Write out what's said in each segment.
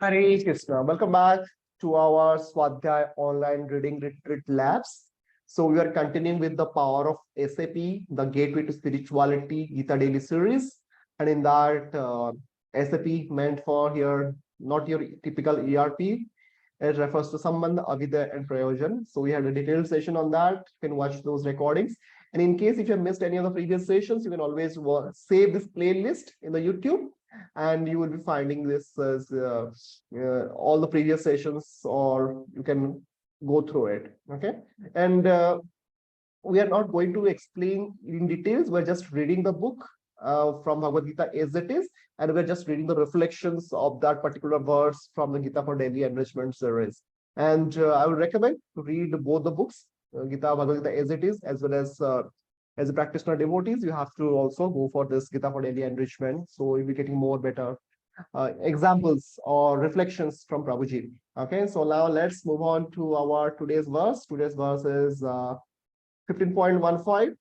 Hare Krishna. Welcome back to our Swadhyay online reading retreat labs. So we are continuing with the power of SAP, the Gateway to Spirituality Gita Daily series. And in that, SAP meant for here, not your typical ERP. It refers to Sambandha, Avidya, and Prayojan. So we had a detailed session on that. You can watch those recordings. And in case if you have missed any of the previous sessions, you can always save this playlist in the YouTube, and you will be finding this as all the previous sessions, or you can go through it. Okay. And we are not going to explain in details. We're just reading the book from Bhagavad Gita as it is, and we're just reading the reflections of that particular verse from the Gita for Daily Enrichment series. And I would recommend to read both the books, Gita, Bhagavad Gita as it is, as well as a practitioner devotees, you have to also go for this Gita for Daily Enrichment. So you'll be getting more better examples or reflections from Prabhuji. Okay, so now let's move on to our today's verse. Today's verse is 15.15,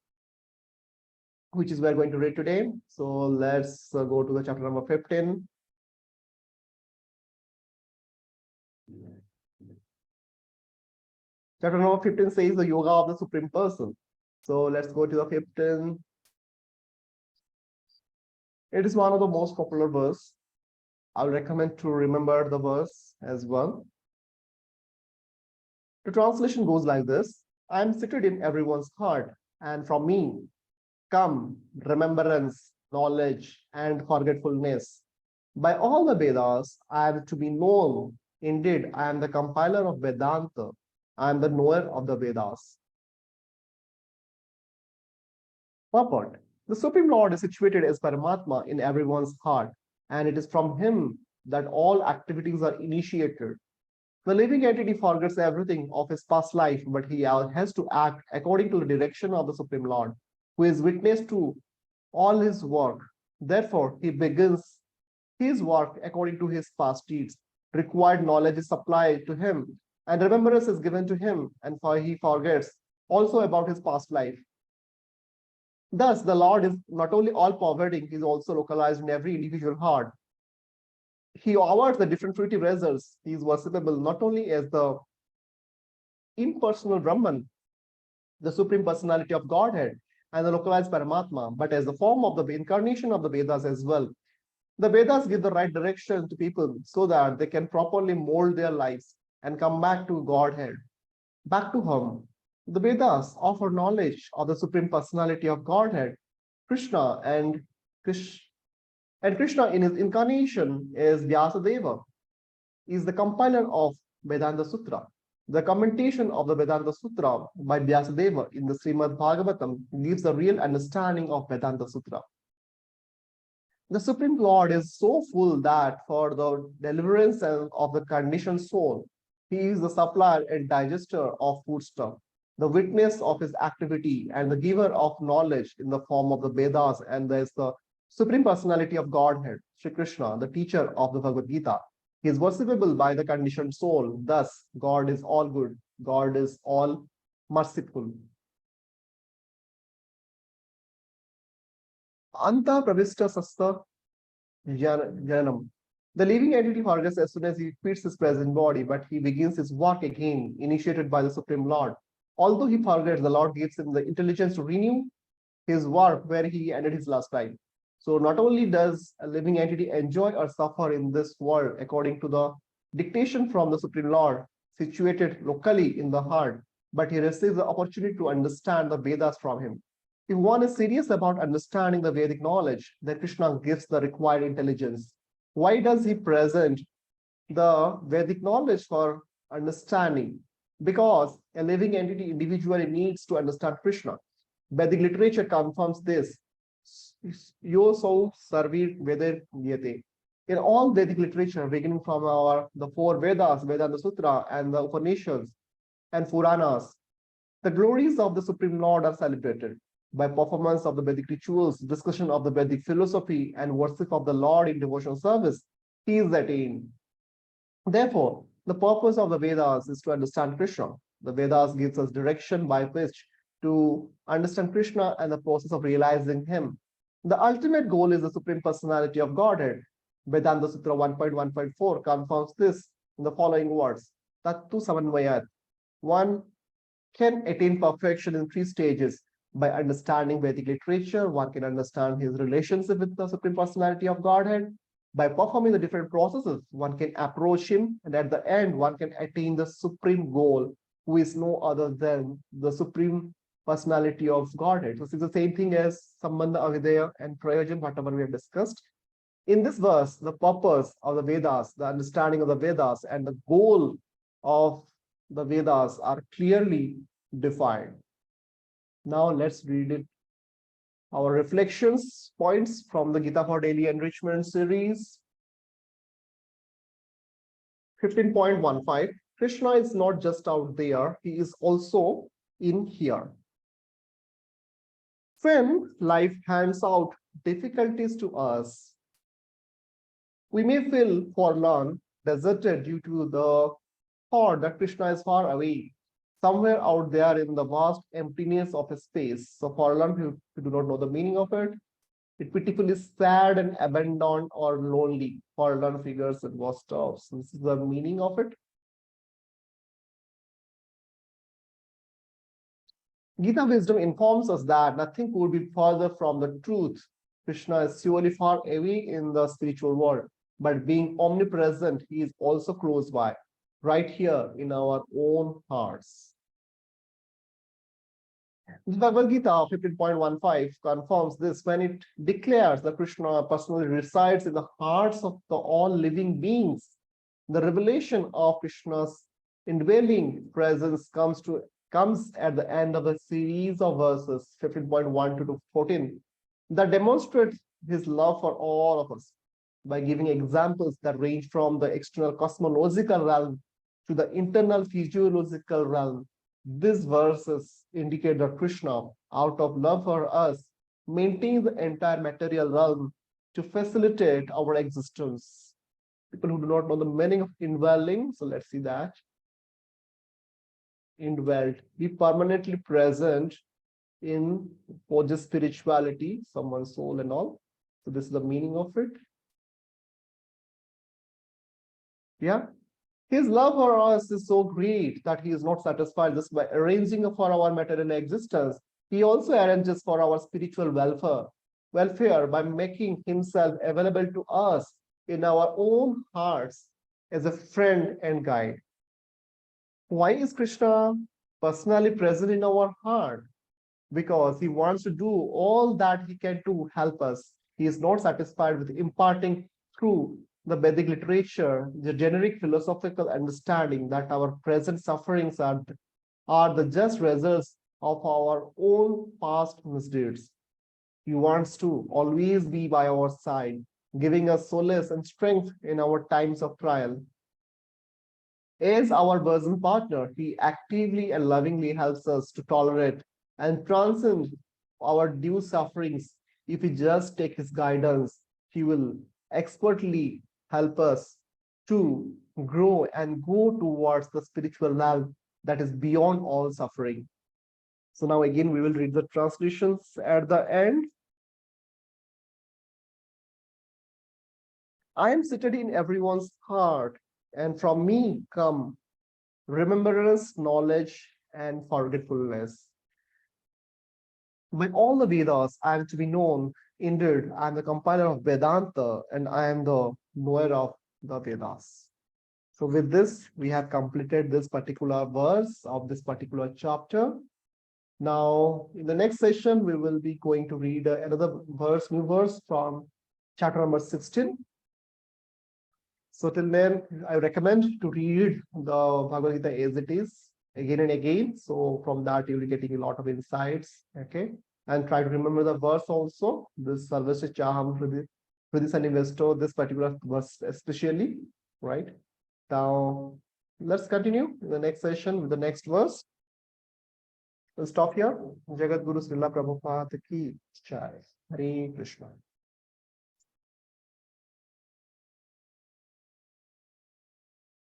which is we're going to read today. So let's go to the chapter number 15. Chapter number 15 says the yoga of the Supreme Person. So let's go to the 15. It is one of the most popular verse. I'll recommend to remember the verse as well. The translation goes like this: I am seated in everyone's heart, and from me come remembrance, knowledge, and forgetfulness. By all the Vedas, I am to be known. Indeed, I am the compiler of Vedanta. I am the knower of the Vedas. Purport: the Supreme Lord is situated as Paramatma in everyone's heart, and it is from him that all activities are initiated. The living entity forgets everything of his past life, but he has to act according to the direction of the Supreme Lord, who is witness to all his work. Therefore, he begins his work according to his past deeds. Required knowledge is supplied to him, and remembrance is given to him, and he forgets also about his past life. Thus, the Lord is not only all-pervading, he is also localized in every individual heart. He awards the different fruitive results. He is worshipable not only as the impersonal Brahman, the Supreme Personality of Godhead, and the localized Paramatma, but as the form of the incarnation of the Vedas as well. The Vedas give the right direction to people so that they can properly mold their lives and come back to Godhead, back to home. The Vedas offer knowledge of the Supreme Personality of Godhead, Krishna, and Krishna in his incarnation is Vyasadeva, is the compiler of Vedanta Sutra. The commentation of the Vedanta Sutra by Vyasadeva in the Srimad Bhagavatam gives a real understanding of Vedanta Sutra. The Supreme Lord is so full that for the deliverance of the conditioned soul, he is the supplier and digester of foodstuff, the witness of his activity, and the giver of knowledge in the form of the Vedas, and there is the Supreme Personality of Godhead, Sri Krishna, the teacher of the Bhagavad Gita. He is worshipable by the conditioned soul. Thus, God is all good. God is all merciful. Anta pravishta sasta jñānam. The living entity forgets as soon as he quits his present body, but he begins his work again, initiated by the Supreme Lord. Although he forgets, the Lord gives him the intelligence to renew his work where he ended his last life. So not only does a living entity enjoy or suffer in this world according to the dictation from the Supreme Lord, situated locally in the heart, but he receives the opportunity to understand the Vedas from him. If one is serious about understanding the Vedic knowledge, then Krishna gives the required intelligence. Why does he present the Vedic knowledge for understanding? Because a living entity individually needs to understand Krishna. Vedic literature confirms this. Yo so sarvair vedāyate. In all Vedic literature, beginning from the four Vedas, Vedanta Sutra, and the Upanishads and Puranas, the glories of the Supreme Lord are celebrated. By performance of the Vedic rituals, discussion of the Vedic philosophy, and worship of the Lord in devotional service, he is attained. Therefore, the purpose of the Vedas is to understand Krishna. The Vedas gives us direction by which to understand Krishna and the process of realizing him. The ultimate goal is the Supreme Personality of Godhead. Vedanta Sutra 1.1.4 confirms this in the following words. Tattu samanvayat. One can attain perfection in 3 stages. By understanding Vedic literature, one can understand his relationship with the Supreme Personality of Godhead. By performing the different processes, one can approach him, and at the end, one can attain the supreme goal, who is no other than the Supreme Personality of Godhead. So this is the same thing as Sambandha, Avideya, and Prayojan, whatever we have discussed. In this verse, the purpose of the Vedas, the understanding of the Vedas, and the goal of the Vedas are clearly defined. Now let's read it. Our reflections points from the Gita for Daily Enrichment series. 15.15. Krishna is not just out there, he is also in here. When life hands out difficulties to us, we may feel forlorn, deserted due to the thought that Krishna is far away, somewhere out there in the vast emptiness of a space. So forlorn, if you do not know the meaning of it, it pitifully sad and abandoned or lonely. Forlorn figures and vast of. So this is the meaning of it. Gita wisdom informs us that nothing could be further from the truth. Krishna is surely far away in the spiritual world, but being omnipresent, he is also close by, right here in our own hearts. The Bhagavad Gita 15.15 confirms this when it declares that Krishna personally resides in the hearts of all living beings. The revelation of Krishna's indwelling presence comes at the end of a series of verses 15.1 to 14 that demonstrate his love for all of us by giving examples that range from the external cosmological realm to the internal physiological realm. These verses indicate that Krishna, out of love for us, maintains the entire material realm to facilitate our existence. People who do not know the meaning of indwelling, so let's see that. Indwelt, be permanently present in just spirituality, someone's soul and all. So this is the meaning of it. Yeah. His love for us is so great that he is not satisfied just by arranging for our material existence. He also arranges for our spiritual welfare by making himself available to us in our own hearts as a friend and guide. Why is Krishna personally present in our heart? Because he wants to do all that he can to help us. He is not satisfied with imparting through the Vedic literature, the generic philosophical understanding that our present sufferings are the just results of our own past misdeeds. He wants to always be by our side, giving us solace and strength in our times of trial. As our bosom partner, he actively and lovingly helps us to tolerate and transcend our due sufferings. If we just take his guidance, he will expertly help us to grow and go towards the spiritual realm that is beyond all suffering. So now again, we will read the translations at the end. I am seated in everyone's heart, and from me come remembrance, knowledge, and forgetfulness. By all the Vedas, I am to be known. Indeed, I am the compiler of Vedanta, and I am the knower of the Vedas. So with this, we have completed this particular verse of this particular chapter. Now, in the next session, we will be going to read another verse, new verse from chapter number 16. So till then, I recommend to read the Bhagavad Gita as it is again and again. So from that, you'll be getting a lot of insights. Okay. And try to remember the verse also. This sarvasya cāhaṁ hṛdi sanniviṣṭo, this particular verse especially, right? Now, let's continue in the next session with the next verse. We'll stop here. Jagat Guru Srila Prabhupada ki jai. Hare Krishna.